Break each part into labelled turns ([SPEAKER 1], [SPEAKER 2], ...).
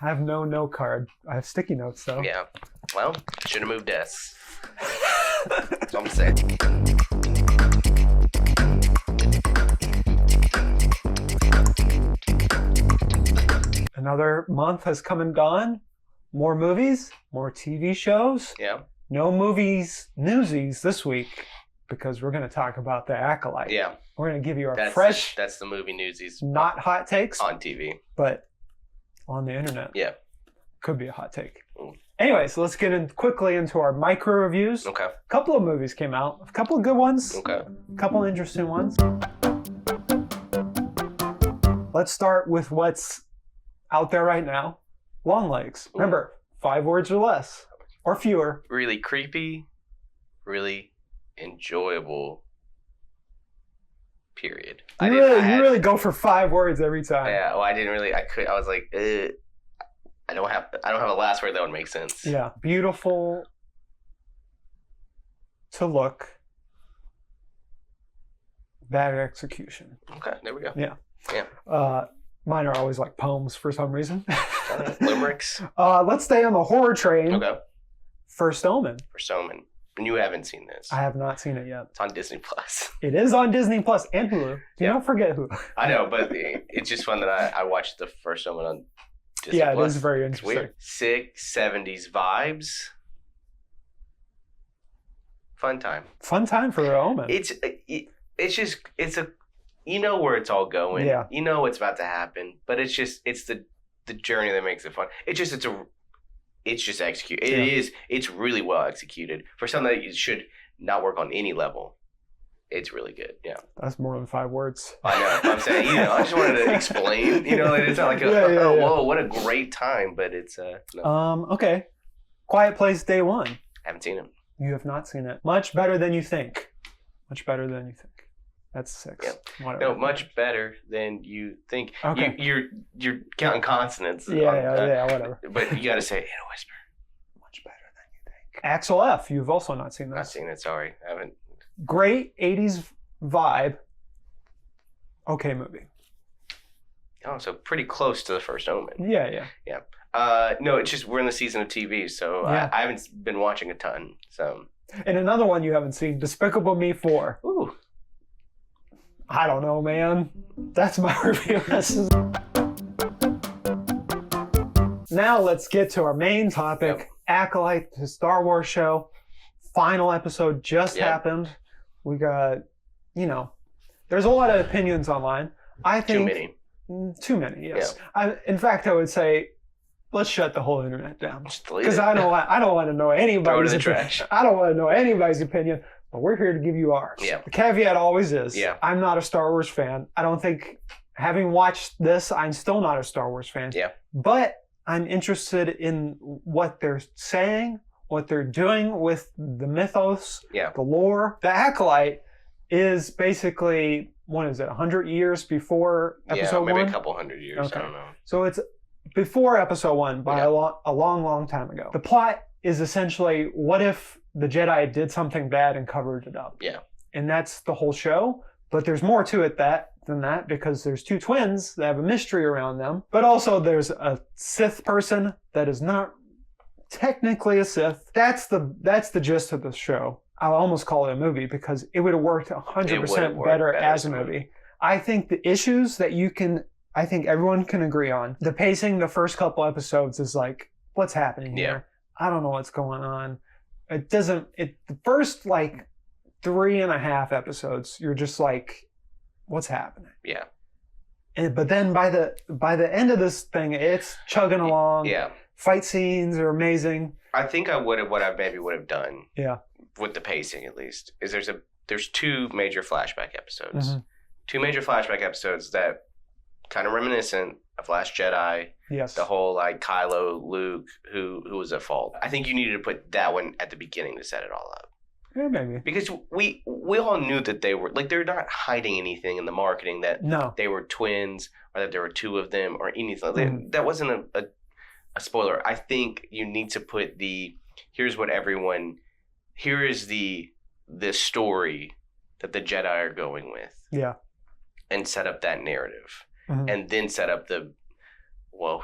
[SPEAKER 1] I have no note card. I have sticky notes, though.
[SPEAKER 2] Yeah. Well, should have moved desks. That's all I'm saying.
[SPEAKER 1] Another month has come and gone. More movies, more TV shows.
[SPEAKER 2] Yeah.
[SPEAKER 1] No movies newsies this week because we're going to talk about The Acolyte.
[SPEAKER 2] Yeah.
[SPEAKER 1] We're going to give you our
[SPEAKER 2] That's
[SPEAKER 1] fresh,
[SPEAKER 2] that's the movie newsies.
[SPEAKER 1] not hot takes,
[SPEAKER 2] on TV.
[SPEAKER 1] but on the internet.
[SPEAKER 2] Yeah.
[SPEAKER 1] Could be a hot take.
[SPEAKER 2] Mm.
[SPEAKER 1] Anyways, let's get quickly into our micro reviews.
[SPEAKER 2] Okay.
[SPEAKER 1] A couple of movies came out. A couple of good ones.
[SPEAKER 2] Okay.
[SPEAKER 1] A couple of interesting ones. Let's start with what's out there right now. Long Legs. Remember, 5 words or less. Or fewer.
[SPEAKER 2] Really creepy, really enjoyable. Period.
[SPEAKER 1] You really go for 5 words every time.
[SPEAKER 2] Yeah. Well, I didn't really. I was like, I don't have a last word that would make sense.
[SPEAKER 1] Yeah. Beautiful to look. Bad execution.
[SPEAKER 2] Okay. There we go.
[SPEAKER 1] Yeah.
[SPEAKER 2] Yeah.
[SPEAKER 1] Mine are always like poems for some reason.
[SPEAKER 2] Limericks.
[SPEAKER 1] Let's stay on the horror train.
[SPEAKER 2] Okay.
[SPEAKER 1] First Omen.
[SPEAKER 2] For Soman. And you haven't seen this.
[SPEAKER 1] I have not seen it yet.
[SPEAKER 2] It's on Disney Plus.
[SPEAKER 1] It is on Disney Plus and Hulu.
[SPEAKER 2] Yeah.
[SPEAKER 1] Don't forget Hulu.
[SPEAKER 2] I know, but it's just fun that I watched the First Omen on Disney
[SPEAKER 1] Yeah,
[SPEAKER 2] Plus.
[SPEAKER 1] it is very
[SPEAKER 2] It's
[SPEAKER 1] interesting.
[SPEAKER 2] weird. Sick 70s vibes. Fun time.
[SPEAKER 1] Fun time for Omen.
[SPEAKER 2] It's a you know where it's all going.
[SPEAKER 1] Yeah.
[SPEAKER 2] You know what's about to happen, but it's the journey that makes it fun. It's just executed. It's really well executed for something that you should not work on any level. It's really good. Yeah.
[SPEAKER 1] That's more than 5 words.
[SPEAKER 2] I know. I'm saying, I just wanted to explain. It's not like whoa, what a great time, but it's no.
[SPEAKER 1] Okay. Quiet Place Day 1.
[SPEAKER 2] Haven't seen it.
[SPEAKER 1] You have not seen it. Much better than you think. Much better than you think. That's 6.
[SPEAKER 2] Yeah.
[SPEAKER 1] Whatever.
[SPEAKER 2] No, much better than you think.
[SPEAKER 1] Okay.
[SPEAKER 2] You're counting consonants.
[SPEAKER 1] Yeah, whatever.
[SPEAKER 2] But you got to say it in a whisper.
[SPEAKER 1] Much better than you think. Axel F. You've also not seen
[SPEAKER 2] Not
[SPEAKER 1] this.
[SPEAKER 2] seen it. Sorry, I haven't.
[SPEAKER 1] Great 80s vibe. Okay movie.
[SPEAKER 2] Oh, so pretty close to the First Omen.
[SPEAKER 1] Yeah.
[SPEAKER 2] No, it's just we're in the season of TV, so
[SPEAKER 1] Yeah.
[SPEAKER 2] I haven't been watching a ton. So.
[SPEAKER 1] And another one you haven't seen, Despicable Me 4.
[SPEAKER 2] Ooh.
[SPEAKER 1] I don't know, man. That's my review. Now let's get to our main topic,
[SPEAKER 2] Yep.
[SPEAKER 1] Acolyte, the Star Wars show. Final episode just happened. We got, there's a lot of opinions online. I think too many, yes. In fact, I would say, let's shut the whole internet down. Because I don't want to know anybody's opinion. I don't want to know anybody's opinion. But we're here to give you ours.
[SPEAKER 2] Yeah.
[SPEAKER 1] The caveat always is,
[SPEAKER 2] Yeah.
[SPEAKER 1] I'm not a Star Wars fan. I don't think, having watched this, I'm still not a Star Wars fan.
[SPEAKER 2] Yeah.
[SPEAKER 1] But I'm interested in what they're saying, what they're doing with the mythos, the lore. The Acolyte is basically, 100 years before episode 1?
[SPEAKER 2] Yeah, maybe a couple hundred years.
[SPEAKER 1] Okay.
[SPEAKER 2] I don't know.
[SPEAKER 1] So it's before episode 1 by a long, long time ago. The plot is essentially, what if the Jedi did something bad and covered it up?
[SPEAKER 2] Yeah.
[SPEAKER 1] And that's the whole show. But there's more to it than that because there's 2 twins that have a mystery around them. But also there's a Sith person that is not technically a Sith. That's the gist of the show. I'll almost call it a movie because it would have worked 100% better as a movie. I think the issues that I think everyone can agree on. The pacing, the first couple episodes is like, what's happening here? I don't know what's going on. The first 3.5 episodes, you're just like, what's happening?
[SPEAKER 2] Yeah.
[SPEAKER 1] But then by the end of this thing, it's chugging along.
[SPEAKER 2] Yeah.
[SPEAKER 1] Fight scenes are amazing.
[SPEAKER 2] I think what I maybe would have done.
[SPEAKER 1] Yeah.
[SPEAKER 2] With the pacing, at least, is there's 2 major flashback episodes.
[SPEAKER 1] Mm-hmm.
[SPEAKER 2] 2 major flashback episodes that kind of reminiscent of Last Jedi.
[SPEAKER 1] Yes.
[SPEAKER 2] The whole Kylo, Luke, who was at fault. I think you needed to put that one at the beginning to set it all up.
[SPEAKER 1] Yeah, maybe.
[SPEAKER 2] Because we all knew that they were they're not hiding anything in the marketing that they were twins or that there were 2 of them or anything. Mm-hmm. That wasn't a spoiler. I think you need to put here is the story that the Jedi are going with.
[SPEAKER 1] Yeah.
[SPEAKER 2] And set up that narrative. Mm-hmm. And then set up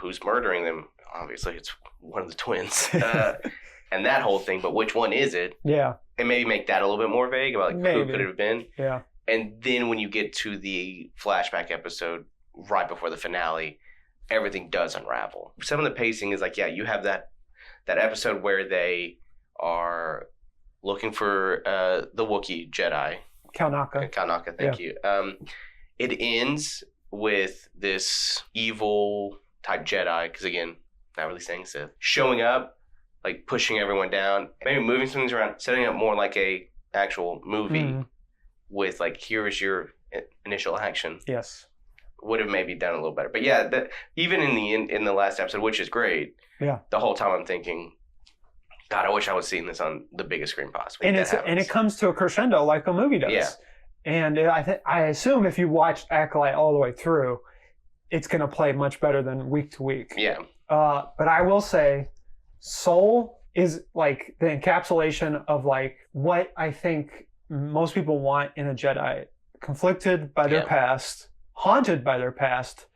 [SPEAKER 2] who's murdering them? obviously it's one of the twins. And that whole thing, but which one is it?
[SPEAKER 1] Yeah.
[SPEAKER 2] And maybe make that a little bit more vague about like who could it have been.
[SPEAKER 1] Yeah.
[SPEAKER 2] And then when you get to the flashback episode right before the finale, everything does unravel. Some of the pacing is like, yeah, you have that episode where they are looking for the Wookiee Jedi.
[SPEAKER 1] Kalnaka,
[SPEAKER 2] thank you. It ends with this evil type Jedi, because again, not really saying Sith, showing up, like pushing everyone down, maybe moving some things around, setting up more like a actual movie with like, here is your initial action.
[SPEAKER 1] Yes.
[SPEAKER 2] Would have maybe done a little better. But yeah, even in the last episode, which is great, the whole time I'm thinking, God, I wish I was seeing this on the biggest screen possible.
[SPEAKER 1] And it comes to a crescendo like a movie does.
[SPEAKER 2] Yeah.
[SPEAKER 1] And I assume if you watched Acolyte all the way through, it's going to play much better than week to week.
[SPEAKER 2] Yeah.
[SPEAKER 1] But I will say, Soul is like the encapsulation of like what I think most people want in a Jedi. Conflicted by their past, haunted by their past,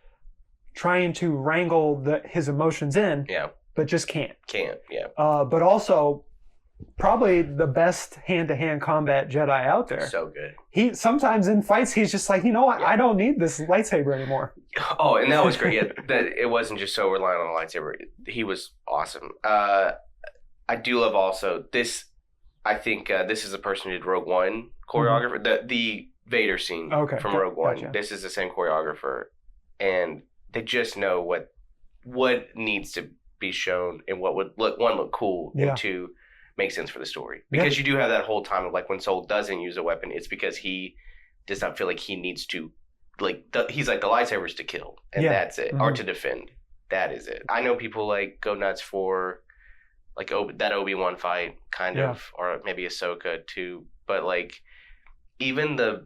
[SPEAKER 1] trying to wrangle his emotions in, but just can't. But also, probably the best hand-to-hand combat Jedi out there.
[SPEAKER 2] So good.
[SPEAKER 1] He sometimes in fights he's just like, you know what, I don't need this lightsaber anymore.
[SPEAKER 2] Oh, and that was great. Yeah, that it wasn't just so reliant on the lightsaber. He was awesome. I do love also this. I think this is the person who did Rogue One choreographer. The Vader scene from Rogue One. Gotcha. This is the same choreographer, and they just know what needs to be shown and what would look cool and two make sense for the story. Because you do have that whole time of like when Soul doesn't use a weapon, it's because he does not feel like he needs to he's like the lightsaber's to kill and that's it, or to defend. That is it. I know people like go nuts for like that Obi-Wan fight kind of, or maybe Ahsoka too, but like even the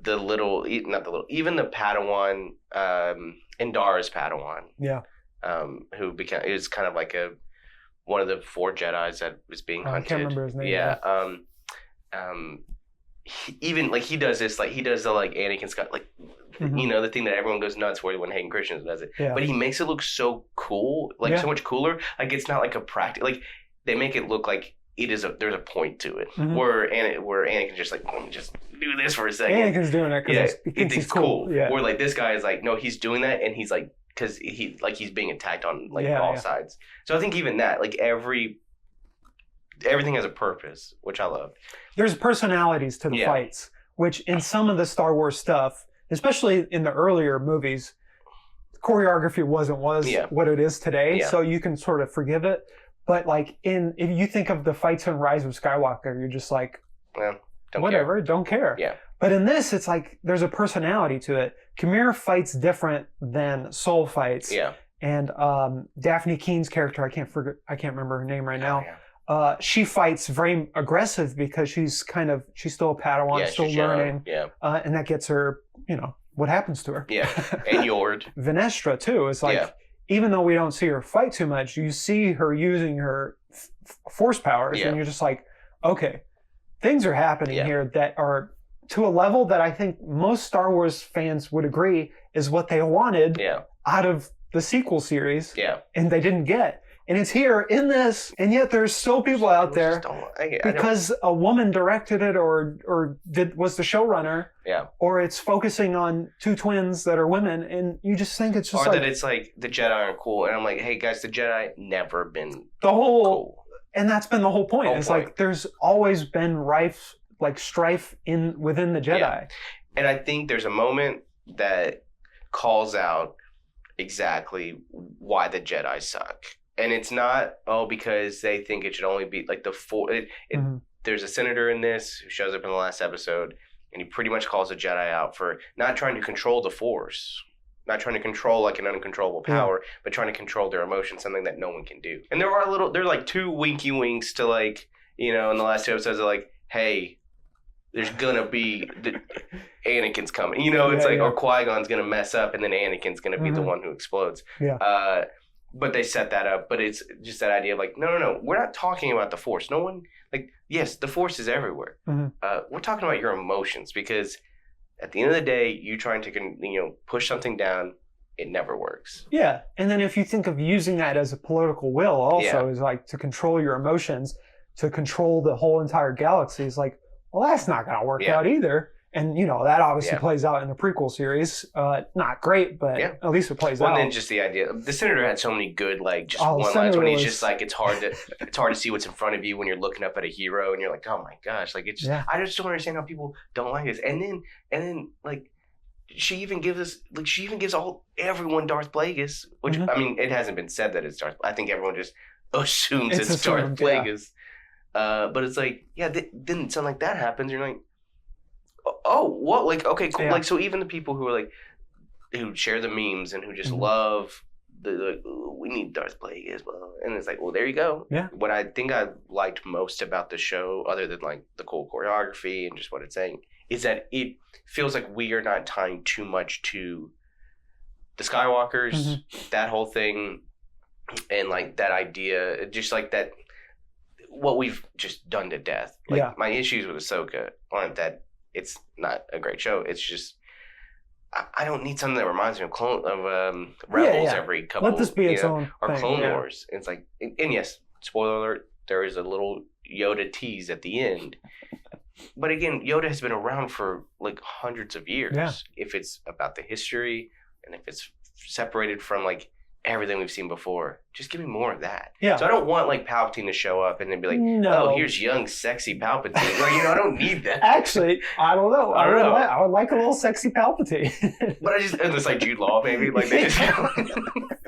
[SPEAKER 2] Padawan, Indara's Padawan, who became, it was kind of like one of the 4 Jedis that was being hunted.
[SPEAKER 1] I can't remember his name.
[SPEAKER 2] He does this, like he does the like Anakin Scott, like you know, the thing that everyone goes nuts for when Hayden Christensen does it. But he makes it look so cool, like so much cooler. Like it's not like a practice. Like they make it look like there's a point to it. Where Anakin's just like, let me just do this for a second.
[SPEAKER 1] Anakin's doing it because he thinks he's cool. Yeah.
[SPEAKER 2] Where like this guy is like, no, he's doing that, and he's like, because he's being attacked on like all sides. So I think even that, like everything has a purpose, which I love. There's
[SPEAKER 1] personalities to the fights, which in some of the Star Wars stuff, especially in the earlier movies, choreography wasn't what it is today. So you can sort of forgive it. But like if you think of the fights in Rise of Skywalker, you're just like, don't care.
[SPEAKER 2] Yeah.
[SPEAKER 1] But in this, it's like there's a personality to it. Chimera fights different than Soul fights.
[SPEAKER 2] Yeah.
[SPEAKER 1] And Daphne Keen's character, I can't remember her name right now. She fights very aggressive because she's still a Padawan, still learning. And that gets her, what happens to her.
[SPEAKER 2] Yeah. And Yord.
[SPEAKER 1] Venestra too. It's like, even though we don't see her fight too much, you see her using her force powers, and you're just like, okay, things are happening here that are to a level that I think most Star Wars fans would agree is what they wanted out of the sequel series, and they didn't get. And it's here in this, and yet there's still people out there because a woman directed it or was the showrunner, or it's focusing on 2 twins that are women, and you just think it's just
[SPEAKER 2] that it's like the Jedi aren't cool, and I'm like, hey guys, the Jedi never been
[SPEAKER 1] cool. And that's been the whole point. It's like there's always been strife within the Jedi,
[SPEAKER 2] and I think there's a moment that calls out exactly why the Jedi suck. And it's not, because they think it should only be like the 4. There's a senator in this who shows up in the last episode, and he pretty much calls the Jedi out for not trying to control the Force, not trying to control like an uncontrollable power, but trying to control their emotions, something that no one can do. And there's like 2 winky winks to like, in the last 2 episodes, are like, hey, there's gonna be Anakin's coming. It's like, or Qui-Gon's gonna mess up, and then Anakin's gonna be the one who explodes.
[SPEAKER 1] Yeah.
[SPEAKER 2] But they set that up. But it's just that idea of like, no, we're not talking about the Force. No one, like, yes, the Force is everywhere. We're talking about your emotions, because at the end of the day, you trying to push something down it never works.
[SPEAKER 1] Yeah, and then if you think of using that as a political will also, is like to control your emotions, to control the whole entire galaxy, is like, well, that's not going to work out either. And, you know, that obviously plays out in the prequel series. Not great, but at least it plays out.
[SPEAKER 2] And then just the idea, the Senator had so many good, like, just one-liners when he's just like, it's hard to see what's in front of you when you're looking up at a hero and you're like, oh my gosh, like, it's just, I just don't understand how people don't like this. And then, like, she even gives everyone Darth Plagueis, which, I mean, it hasn't been said that it's Darth, I think everyone just assumes it's Darth Plagueis. But it's like, then something like that happens, you're like, oh, what? Like, okay, cool. Like, so even the people who are like, who share the memes and who just love we need Darth Plagueis, and it's like, well, there you go.
[SPEAKER 1] Yeah.
[SPEAKER 2] What I think I liked most about the show, other than like the cool choreography and just what it's saying, is that it feels like we are not tying too much to the Skywalkers, that whole thing, and like that idea, just like that, what we've just done to death. Like my issues with Ahsoka aren't that it's not a great show. It's just I don't need something that reminds me of Rebels every couple.
[SPEAKER 1] Let this be its own
[SPEAKER 2] or
[SPEAKER 1] thing,
[SPEAKER 2] Clone Wars. It's like, and yes, spoiler alert, there is a little Yoda tease at the end. But again, Yoda has been around for like hundreds of years.
[SPEAKER 1] Yeah.
[SPEAKER 2] If it's about the history and if it's separated from like everything we've seen before, just give me more of that.
[SPEAKER 1] Yeah.
[SPEAKER 2] So I don't want like Palpatine to show up and then be like, oh, here's young, sexy Palpatine. Like, I don't need that.
[SPEAKER 1] Actually, I don't know. I would like a little sexy Palpatine.
[SPEAKER 2] But it's like Jude Law, maybe. Like they just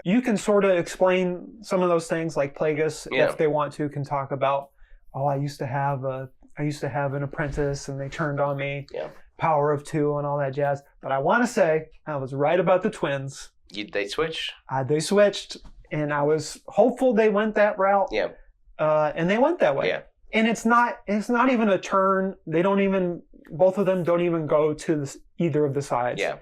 [SPEAKER 1] You can sort of explain some of those things, like Plagueis, if they want to, can talk about, oh, I used to have an apprentice and they turned on me.
[SPEAKER 2] Yeah.
[SPEAKER 1] Power of two and all that jazz. But I want to say I was right about the twins.
[SPEAKER 2] They switch?
[SPEAKER 1] They switched, and I was hopeful they went that route.
[SPEAKER 2] Yeah.
[SPEAKER 1] And they went that way.
[SPEAKER 2] Yeah.
[SPEAKER 1] And it's not even a turn. Both of them don't even go to either of the sides.
[SPEAKER 2] Yeah.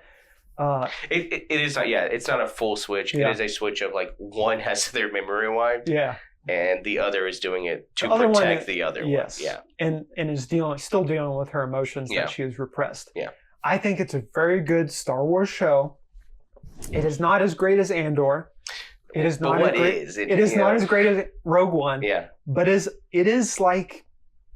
[SPEAKER 2] It is not. Yeah, it's not a full switch. It is a switch of like one has their memory wiped.
[SPEAKER 1] Yeah.
[SPEAKER 2] And the other is doing it to protect the other one.
[SPEAKER 1] Yes.
[SPEAKER 2] Yeah.
[SPEAKER 1] And is still dealing with her emotions that she has repressed.
[SPEAKER 2] Yeah.
[SPEAKER 1] I think it's a very good Star Wars show. It is not as great as Andor. It is not not as great as Rogue One.
[SPEAKER 2] Yeah.
[SPEAKER 1] But it is like,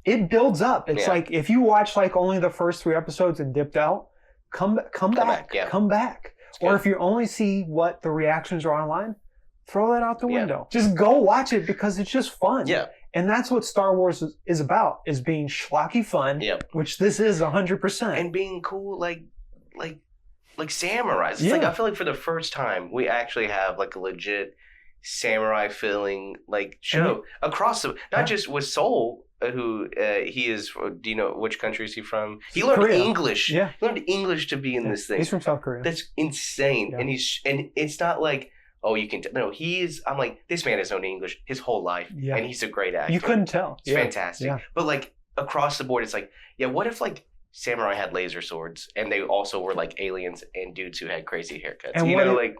[SPEAKER 1] it builds up. It's like if you watch like only the first 3 episodes and dipped out, come back.
[SPEAKER 2] Yeah.
[SPEAKER 1] Come back. Or if you only see what the reactions are online, throw that out the window. Just go watch it because it's just fun.
[SPEAKER 2] Yeah.
[SPEAKER 1] And that's what Star Wars is about, is being schlocky fun, which this is 100%.
[SPEAKER 2] And being cool like samurais. It's like, I feel like for the first time, we actually have like a legit samurai feeling like show across the, not just with Soul, who he is, do you know which country is he from? He learned
[SPEAKER 1] Korea.
[SPEAKER 2] English.
[SPEAKER 1] Yeah.
[SPEAKER 2] He learned English to be in this thing.
[SPEAKER 1] He's from South Korea.
[SPEAKER 2] That's insane. Yeah. And it's not like, oh, you can no, I'm like, this man has known English his whole life, and he's a great actor.
[SPEAKER 1] You couldn't tell.
[SPEAKER 2] It's fantastic. Yeah. But like across the board, it's like, what if like samurai had laser swords and they also were like aliens and dudes who had crazy haircuts?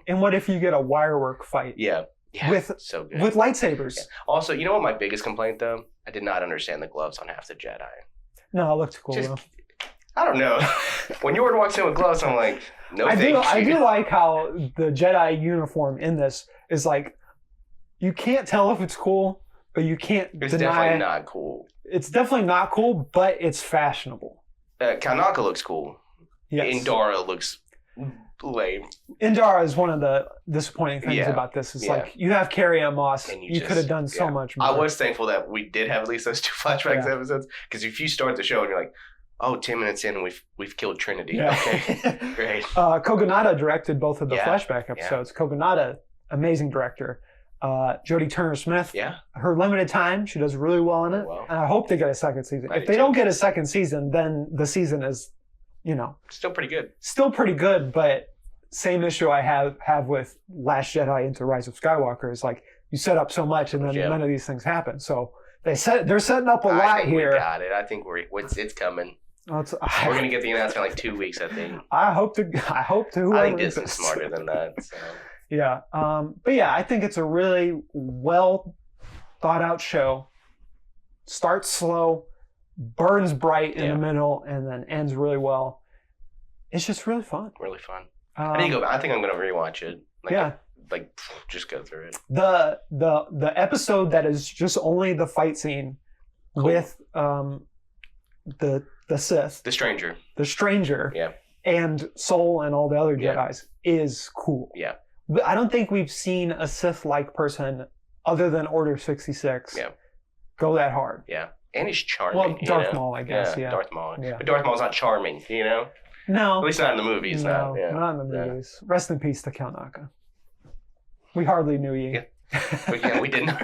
[SPEAKER 1] And what if you get a wirework fight?
[SPEAKER 2] Yeah.
[SPEAKER 1] With
[SPEAKER 2] so good.
[SPEAKER 1] With lightsabers. Yeah.
[SPEAKER 2] Also, you know what my biggest complaint though? I did not understand the gloves on half the Jedi.
[SPEAKER 1] No, it looked cool though.
[SPEAKER 2] I don't know. When Jordan walks in with gloves, I'm like, no, thank you.
[SPEAKER 1] I do like how the Jedi uniform in this is like, you can't tell if it's cool, but you can't deny.
[SPEAKER 2] It's definitely not cool.
[SPEAKER 1] It's definitely not cool, but it's fashionable.
[SPEAKER 2] Kanaka looks cool.
[SPEAKER 1] Yes.
[SPEAKER 2] Indara looks lame.
[SPEAKER 1] Indara is one of the disappointing things about this. It's like, you have Carrie-Ann Moss. You could have done so much more.
[SPEAKER 2] I was thankful that we did have at least those 2 flashbacks episodes, because if you start the show and you're like, oh, 10 minutes in, we've killed Trinity. Yeah. Okay, great.
[SPEAKER 1] Kogonada directed both of the flashback episodes. Kogonada, amazing director. Jodie Turner-Smith, her limited time, she does really well in it. And I hope they get a second season. If they don't get a second season, then the season is,
[SPEAKER 2] still pretty good.
[SPEAKER 1] Still pretty good, but same issue I have with Last Jedi into Rise of Skywalker is like, you set up so much and then none of these things happen. So they're setting up a lot here.
[SPEAKER 2] We got it. I think it's coming. We're gonna get the announcement in like 2 weeks, I think.
[SPEAKER 1] I hope to.
[SPEAKER 2] I think Disney's smarter than that. So.
[SPEAKER 1] Yeah, but yeah, I think it's a really well thought out show. Starts slow, burns bright in the middle, and then ends really well. It's just really fun.
[SPEAKER 2] Really fun. I think I'm gonna rewatch it.
[SPEAKER 1] Yeah.
[SPEAKER 2] Just go through it.
[SPEAKER 1] The episode that is just only the fight scene with the Sith,
[SPEAKER 2] the stranger,
[SPEAKER 1] yeah, and Soul and all the other Jedis is cool.
[SPEAKER 2] Yeah,
[SPEAKER 1] but I don't think we've seen a Sith-like person other than Order 66 go that hard.
[SPEAKER 2] Yeah, and he's charming.
[SPEAKER 1] Well, Darth Maul, I guess. Yeah,
[SPEAKER 2] Darth Maul. Yeah. But Darth Maul's not charming, you know.
[SPEAKER 1] No,
[SPEAKER 2] at least not in the movies.
[SPEAKER 1] No, not in the movies. Rest in peace to Count Naka. We hardly knew you.
[SPEAKER 2] Yeah, we didn't.